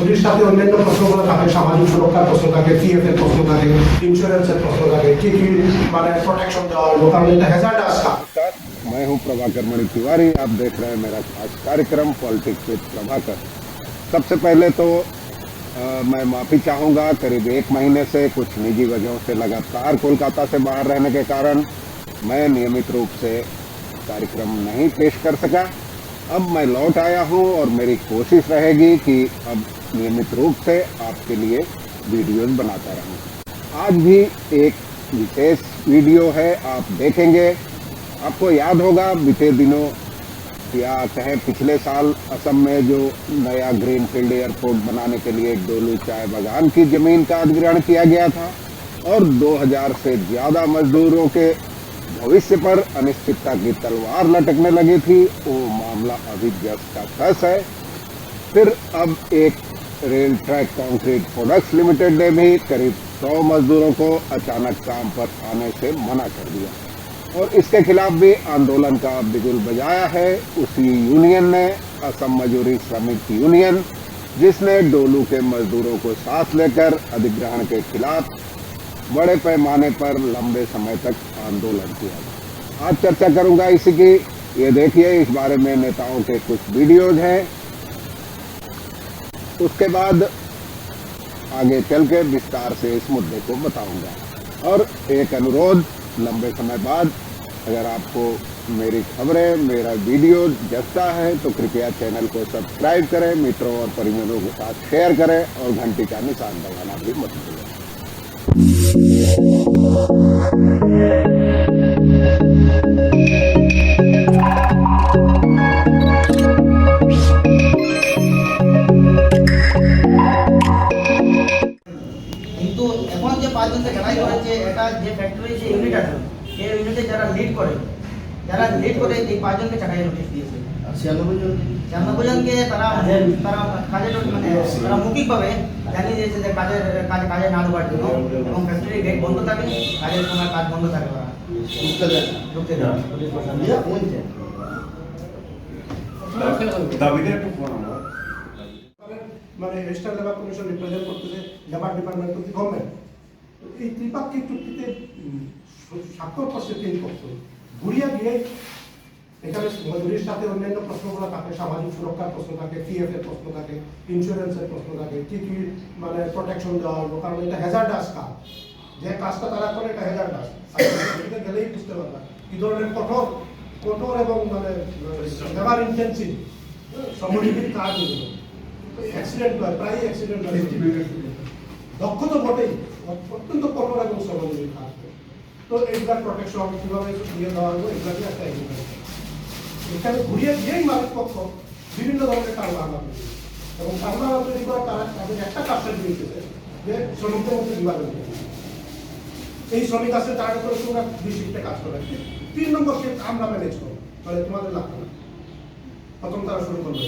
মজুরির সাথে অন্যান্য প্রশ্নগুলো থাকে, সামাজিক সুরক্ষার প্রশ্ন থাকে, পিএফ এর প্রশ্ন থাকে, ইন্স্যুরেন্সের প্রশ্ন থাকে, কি কি মানে প্রোটেকশন দেওয়া হলো, কারণ এটা হ্যাজার্ডাস কাজ। मैं हूं प्रभाकर मणि तिवारी। आप देख रहे हैं मेरा खास कार्यक्रम पॉलिटिक्स विद प्रभाकर। सबसे पहले तो मैं माफ़ी चाहूँगा, करीब 1 महीने से कुछ निजी वजहों से लगातार कोलकाता से बाहर रहने के कारण मैं नियमित रूप से कार्यक्रम नहीं पेश कर सका। अब मैं लौट आया हूँ और मेरी कोशिश रहेगी कि अब नियमित रूप से आपके लिए वीडियोज़ बनाता रहूँ। आज भी एक विशेष वीडियो है, आप देखेंगे। आपको याद होगा बीते दिनों या कहें पिछले साल असम में जो नया ग्रीनफील्ड एयरपोर्ट बनाने के लिए डोलू चाय बागान की ज़मीन का अधिग्रहण किया गया था और 2000 से ज़्यादा मजदूरों के भविष्य पर अनिश्चितता की तलवार लटकने लगी थी। वो मामला अभी जस का तस है। फिर अब एक rail track concrete products limited ने भी करीब 100 मजदूरों को अचानक काम पर आने से मना कर दिया और इसके खिलाफ भी आंदोलन का बिगुल बजाया है उसी यूनियन ने, असम मजदूरी श्रमिक यूनियन, जिसने डोलू के मजदूरों को साथ लेकर अधिग्रहण के खिलाफ बड़े पैमाने पर लंबे समय तक आंदोलन किया। आज चर्चा करूंगा इसी की। ये देखिए, इस बारे में नेताओं के कुछ वीडियोज हैं। उसके बाद आगे चल के विस्तार से इस मुद्दे को बताऊंगा। और एक अनुरोध, लंबे समय बाद अगर आपको मेरी खबरें, मेरा वीडियो जचता है तो कृपया चैनल को सब्सक्राइब करें, मित्रों और परिजनों के साथ शेयर करें और घंटी का निशान दबाना भी मत भूलें। কিন্তু এখন যে পাঁচজনকে জানাই করেছে, এটা যে ফ্যাক্টরি যে ইউনিট আছে, এই ইউনিটে যারা লিড করে এই পাঁচজনকে চাকরি নোটিশ দিয়েছে। 96 জনকে তারা কাজে মানে তারা মৌখিকভাবে জানিয়ে দিয়েছে যে কাজে না ঢোকার জন্য, এবং ফ্যাক্টরির গেট বন্ধ থাকে, কাজের সময় কাজ বন্ধ থাকে, তারা ঢুকতে দেওয়া পুলিশ প্রশাসন দিয়ে বলছে। মানে রেজিস্টার লেবার কমিশন রিপ্রেজেন্ট করতেছে লেবার ডিপার্টমেন্ট করতে গভর্নমেন্ট। এই ত্রিপাক্ষিক চুক্তিতে স্বাক্ষর করছে 3 পক্ষ। ঘুরিয়া গিয়ে এখানে মজুরির সাথে অন্যান্য প্রশ্নগুলো থাকে, সামাজিক সুরক্ষার প্রশ্ন থাকে, পিএফ এর প্রশ্ন থাকে, ইন্স্যুরেন্সের প্রশ্ন থাকে, কি কি মানে প্রোটেকশন দেওয়া হলো, কারণ এটা হ্যাজার্ডাস কাজ। যে কাজটা তারা করে এটা হ্যাজার্ডাস। গেলেই বুঝতে পারবা কি ধরনের কঠোর এবং মানে লেবার ইন্টেন্সিভ শ্রমজীবীর কাজ এগুলো। অ্যাক্সিডেন্ট হয়, প্রায় অ্যাক্সিডেন্ট হয়। দক্ষ তো বটেই, অত্যন্ত কঠোর এবং শ্রমজীবীর কাজ। তো এইগুলার প্রোটেকশন কীভাবে দিয়ে দেওয়া হবে, এগুলাকে একটা এগ্রিমেন্ট। এখানে ঘুরিয়ে গিয়েই মালিক পক্ষ বিভিন্ন ধরনের কারবার এবং কারবার তৈরি করা তারা তাদের একটা কাজটা দিয়েছে যে শ্রমিকদের মধ্যে বিভাজন। এই শ্রমিক আছে তার উপরে তোমরা 2 শিফটে কাজ করে, 3 নম্বর শিফট আমরা ম্যানেজ করবো, তাহলে তোমাদের লাগবে না। প্রথম তারা শুরু করবে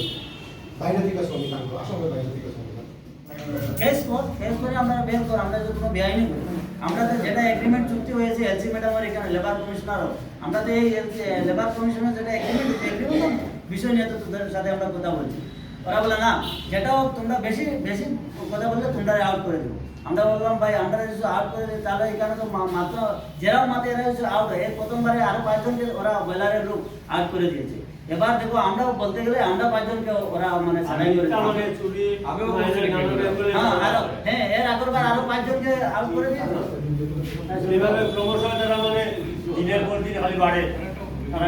বাইরে থেকে শ্রমিক আনবো, আসামের বাইরে থেকে শ্রমিক আনবো। কেস করে আমরা বের করে, আমরা যদি কোনো বেআইনি করি, আমরা তো যেটা এগ্রিমেন্ট চুক্তি হয়েছে এলসি ম্যাডামের এখানে লেবার কমিশনারও, আমরা তো এই লেবার কমিশনের যেটা এগ্রিমেন্ট বিষয় নিয়ে তো তোদের সাথে আমরা কথা বলছি। ওরা বলে না, যেটাও তোমরা বেশি কথা বললে তোমরা আউট করে দেবো। আমরা বললাম ভাই, আমরা যদি আউট করে দিই তাহলে এখানে তো মাত্র জেরাও মাত্র এরা যদি আউট হয়, এর প্রথমবারে আরো 5 জনকে ওরা বয়লারের লোক আউট করে দিয়েছে। এবার দেখো, আমরাও বলতে গেলে আমরা 5 জনকে ওরা মানে ছাড়াই করে হ্যাঁ, এর আগেরবার আরো 5 জনকে আউট করে দিয়েছে। এভাবে প্রমোশন যারা মানে দিনের পর দিন খালি বাড়ে, তারা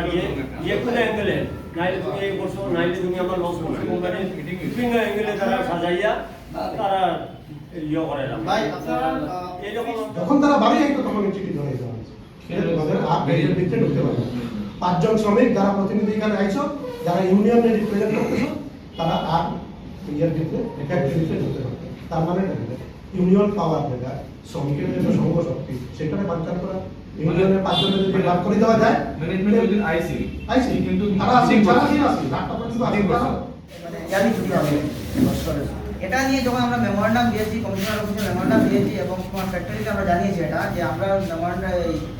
ইয়ে করে অ্যাঙ্গেলে নাইলে তুমি এই করছো, নাইলে তুমি আমার লস করছো, কোম্পানি বিভিন্ন অ্যাঙ্গেলে তারা সাজাইয়া তারা ইয়ে করে না ভাই। যখন তারা বাড়ি যাইতো তখন চিঠি ধরে দেওয়া হয়েছে, আর বেরিয়ে দিতে ঢুকতে পারবে। 5 জন শ্রমিক যারা প্রতিনিধি এখানে আইছো, যারা ইউনিয়নে রিপ্রেজেন্ট করতেছো, তারা আর ইয়ার ভিতরে ফ্যাক্টরিতে ঢুকতে পারবে। তার মানে ইউনিয়ন পাওয়ার যেটা শ্রমিকের জন্য সংঘ শক্তি, সেখানে বাঞ্চার করা। ইউনিয়নের 5 জনের যদি লাভ করে দেওয়া যায়, ম্যানেজমেন্ট উইথ আইসি কিন্তু তারা আছে, যারা আছে লাভটা কিন্তু আগে মানে জানি ছুটি হবে। এটা নিয়ে যখন আমরা মেমোরেন্ডাম দিয়েছি, কমিশনার অফিসে মেমোরেন্ডাম দিয়েছি এবং তোমার ফ্যাক্টরিকে আমরা জানিয়েছি এটা যে আমরা মেমোরেন্ডাম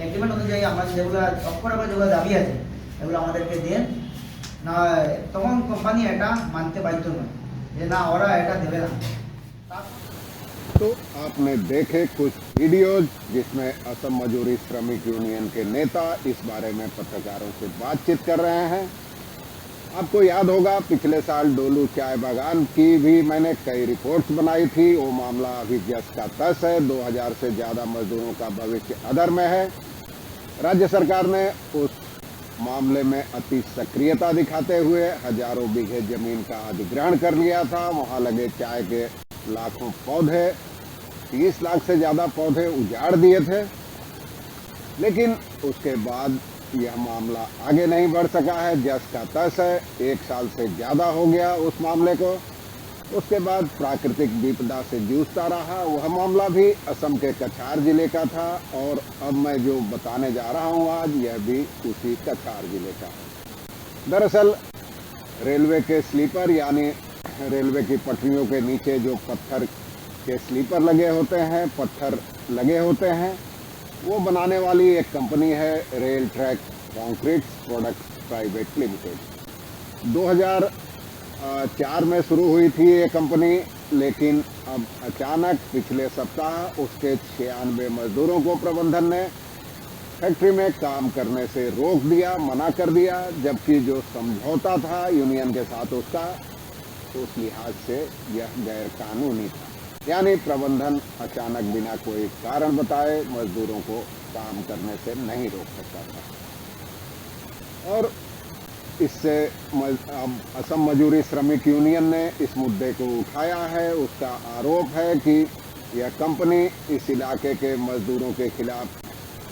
এগ্রিমেন্ট অনুযায়ী আমরা যেগুলো অক্ষর যেগুলো দাবি আছে এগুলো আমাদেরকে দেন না, তখন কোম্পানি এটা মানতে বাধ্য নয়। যে না ওরা এটা দেবে না। तो आपने देखे कुछ वीडियोज जिसमें असम मजदूरी श्रमिक यूनियन के नेता इस बारे में पत्रकारों से बातचीत कर रहे हैं। आपको याद होगा पिछले साल डोलू चाय बागान की भी मैंने कई रिपोर्ट्स बनाई थी। वो मामला अभी जस का तस है। 2000 से ज़्यादा मजदूरों का भविष्य अधर में है। राज्य सरकार ने उस मामले में अति सक्रियता दिखाते हुए हजारों बीघे जमीन का अधिग्रहण कर लिया था। वहाँ लगे चाय के लाखों पौधे, 30 लाख से ज़्यादा पौधे उजाड़ दिए थे। लेकिन उसके बाद यह मामला आगे नहीं बढ़ सका है। जस का तस है, 1 साल से ज़्यादा हो गया उस मामले को। उसके बाद प्राकृतिक विपदा से जूझता रहा। वह मामला भी असम के कछार जिले का था और अब मैं जो बताने जा रहा हूँ आज, यह भी उसी कछार जिले का है। दरअसल रेलवे के स्लीपर यानी रेलवे की पटरियों के नीचे जो पत्थर के स्लीपर लगे होते हैं, पत्थर लगे होते हैं, वो बनाने वाली एक कंपनी है rail track concrete products private limited. 2004 में शुरू हुई थी ये कंपनी, लेकिन अब अचानक पिछले सप्ताह उसके 96 मजदूरों को प्रबंधन ने फैक्ट्री में काम करने से रोक दिया, मना कर दिया, जबकि जो समझौता था यूनियन के साथ उसका, उस लिहाज से यह गैर कानूनी था। यानी प्रबंधन अचानक बिना कोई कारण बताए मजदूरों को काम करने से नहीं रोक सकता था। और इससे अब असम मजदूरी श्रमिक यूनियन ने इस मुद्दे को उठाया है। उसका आरोप है कि यह कंपनी इस इलाके के मजदूरों के खिलाफ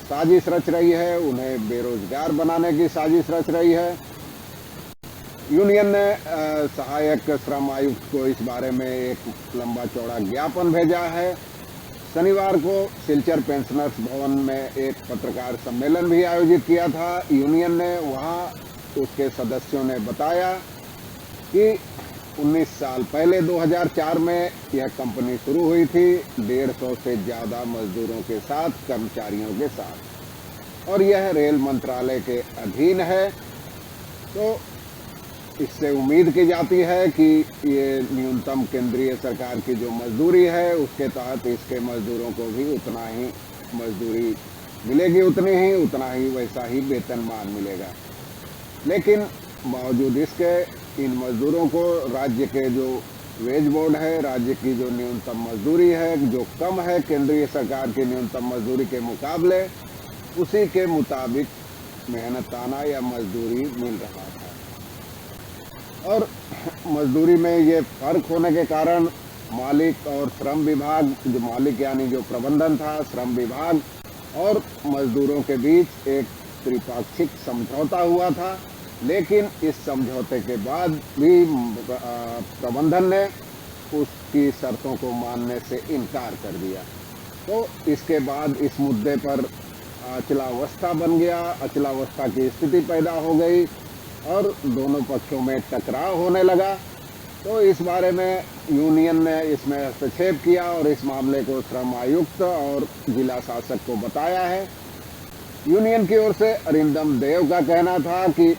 साजिश रच रही है, उन्हें बेरोजगार बनाने की साजिश रच रही है। यूनियन ने सहायक श्रम आयुक्त को इस बारे में एक लंबा चौड़ा ज्ञापन भेजा है। शनिवार को सिलचर पेंशनर्स भवन में एक पत्रकार सम्मेलन भी आयोजित किया था यूनियन ने। वहां उसके सदस्यों ने बताया कि 19 साल पहले 2004 में यह कंपनी शुरू हुई थी 150 से ज़्यादा मजदूरों के साथ, कर्मचारियों के साथ, और यह रेल मंत्रालय के अधीन है। तो इससे उम्मीद की जाती है कि ये न्यूनतम केंद्रीय सरकार की जो मजदूरी है उसके तहत इसके मजदूरों को भी उतना ही मजदूरी मिलेगी, उतना ही वैसा ही वेतनमान मिलेगा। लेकिन बावजूद इसके इन मजदूरों को राज्य के जो वेज बोर्ड है, राज्य की जो न्यूनतम मजदूरी है, जो कम है केंद्रीय सरकार की न्यूनतम मजदूरी के मुकाबले, उसी के मुताबिक मेहनताना या मजदूरी मिल रहा था। और मजदूरी में ये फर्क होने के कारण मालिक और श्रम विभाग, जो मालिक यानी जो प्रबंधन था, श्रम विभाग और मजदूरों के बीच एक त्रिपाक्षिक समझौता हुआ था। लेकिन इस समझौते के बाद भी प्रबंधन ने उसकी शर्तों को मानने से इनकार कर दिया। तो इसके बाद इस मुद्दे पर अचलावस्था बन गया, अचलावस्था की स्थिति पैदा हो गई और दोनों पक्षों में टकराव होने लगा। तो इस बारे में यूनियन ने इसमें हस्तक्षेप किया और इस मामले को श्रम आयुक्त और जिला शासक को बताया है। यूनियन की ओर से अरिंदम देव का कहना था कि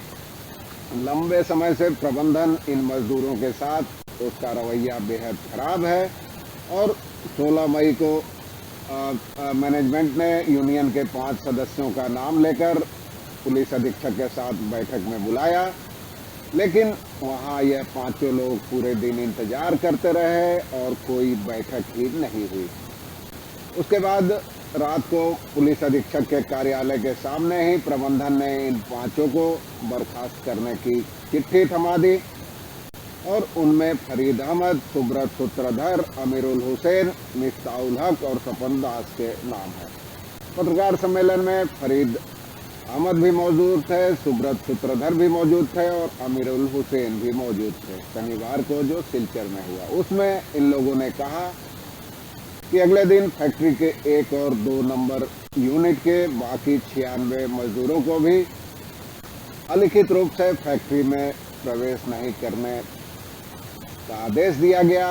लंबे समय से प्रबंधन इन मजदूरों के साथ उसका रवैया बेहद खराब है और 16 मई को मैनेजमेंट ने यूनियन के 5 सदस्यों का नाम लेकर पुलिस अधीक्षक के साथ बैठक में बुलाया। लेकिन वहाँ यह 5 लोग पूरे दिन इंतजार करते रहे और कोई बैठक ही नहीं हुई। उसके बाद रात को पुलिस अधीक्षक के कार्यालय के सामने ही प्रबंधन ने इन 5 को बर्खास्त करने की चिट्ठी थमा दी और उनमें फरीद अहमद, सुब्रत सूत्रधर, अमीरुल हुसैन, मिफ्ताउल हक और सपन दास के नाम है। पत्रकार सम्मेलन में फरीद अहमद भी मौजूद थे, सुब्रत सूत्रधर भी मौजूद थे और अमीरुल हुसैन भी मौजूद थे। शनिवार को जो सिलचर में हुआ उसमें इन लोगों ने कहा कि अगले दिन फैक्ट्री के 1 और 2 नंबर यूनिट के बाकी 96 मजदूरों को भी अलिखित रूप से फैक्ट्री में प्रवेश नहीं करने का आदेश दिया गया।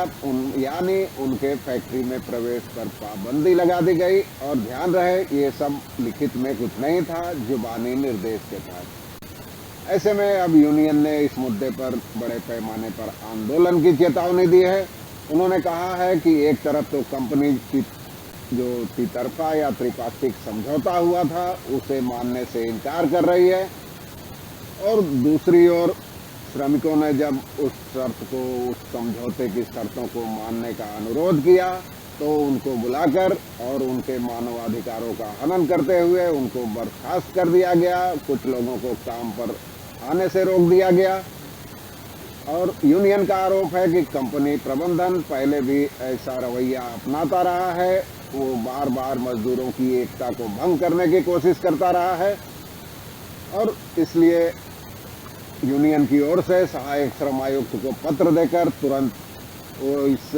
यानी उनके फैक्ट्री में प्रवेश पर पाबंदी लगा दी गई। और ध्यान रहे ये सब लिखित में कुछ नहीं था, जुबानी निर्देश के तहत। ऐसे में अब यूनियन ने इस मुद्दे पर बड़े पैमाने पर आंदोलन की चेतावनी दी है। उन्होंने कहा है कि एक तरफ तो कंपनी की जो तितरफा या त्रिपाक्षिक समझौता हुआ था उसे मानने से इनकार कर रही है, और दूसरी ओर श्रमिकों ने जब उस समझौते की शर्तों को मानने का अनुरोध किया तो उनको बुलाकर और उनके मानवाधिकारों का हनन करते हुए उनको बर्खास्त कर दिया गया। कुछ लोगों को काम पर आने से रोक दिया गया, और यूनियन का आरोप है कि कंपनी प्रबंधन पहले भी ऐसा रवैया अपनाता रहा है। वो बार बार मजदूरों की एकता को भंग करने की कोशिश करता रहा है, और इसलिए यूनियन की ओर से सहायक श्रम आयुक्त को पत्र देकर तुरंत वो इस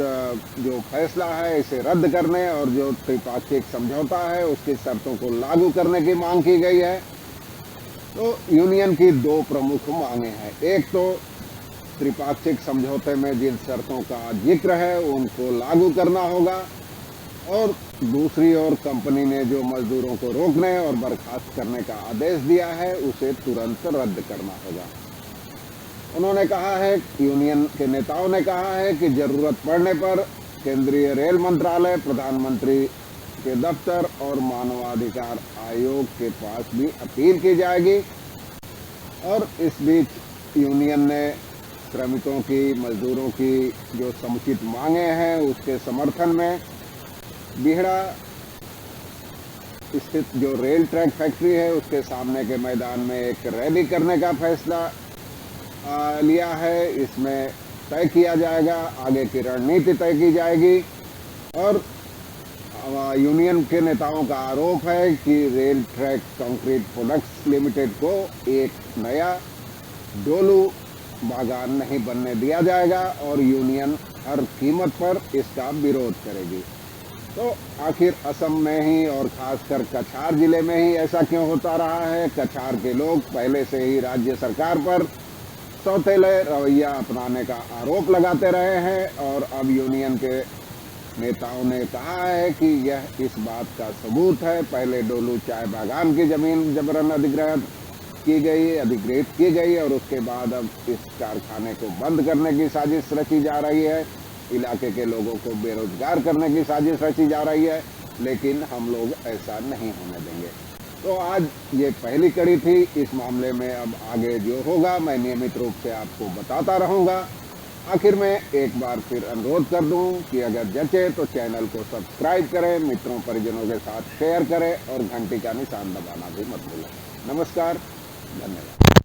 जो फैसला है इसे रद्द करने और जो त्रिपाक्षिक समझौता है उसकी शर्तों को लागू करने की मांग की गई है। तो यूनियन की दो प्रमुख मांगे हैं। एक तो त्रिपाक्षिक समझौते में जिन शर्तों का जिक्र है उनको लागू करना होगा, और दूसरी ओर कंपनी ने जो मजदूरों को रोकने और बर्खास्त करने का आदेश दिया है उसे तुरंत रद्द करना होगा। उन्होंने कहा है, यूनियन के नेताओं ने कहा है कि जरूरत पड़ने पर केंद्रीय रेल मंत्रालय, प्रधानमंत्री के दफ्तर और मानवाधिकार आयोग के पास भी अपील की जाएगी। और इस बीच यूनियन ने श्रमिकों की, मजदूरों की जो समुचित मांगे हैं उसके समर्थन में बिहड़ा स्थित जो रेल ट्रैक फैक्ट्री है उसके सामने के मैदान में एक रैली करने का फैसला लिया है। इसमें तय किया जाएगा, आगे की रणनीति तय की जाएगी। और यूनियन के नेताओं का आरोप है कि rail track concrete products limited को एक नया डोलू बागान नहीं बनने दिया जाएगा, और यूनियन हर कीमत पर इसका विरोध करेगी। तो आखिर असम में ही और खासकर कछार जिले में ही ऐसा क्यों होता रहा है? कछार के लोग पहले से ही राज्य सरकार पर सौतेले रवैया अपनाने का आरोप लगाते रहे हैं, और अब यूनियन के नेताओं ने कहा है कि यह इस बात का सबूत है। पहले डोलू चाय बागान की जमीन जबरन अधिग्रहित की गई और उसके बाद अब इस कारखाने को बंद करने की साजिश रची जा रही है। इलाके के लोगों को बेरोजगार करने की साजिश रची जा रही है, लेकिन हम लोग ऐसा नहीं होने देंगे। तो आज ये पहली कड़ी थी। इस मामले में अब आगे जो होगा मैं नियमित रूप से आपको बताता रहूँगा। आखिर में एक बार फिर अनुरोध कर दूं कि अगर जचे तो चैनल को सब्सक्राइब करें, मित्रों परिजनों के साथ शेयर करें और घंटी का निशान दबाना भी मत भूलें। नमस्कार, धन्यवाद।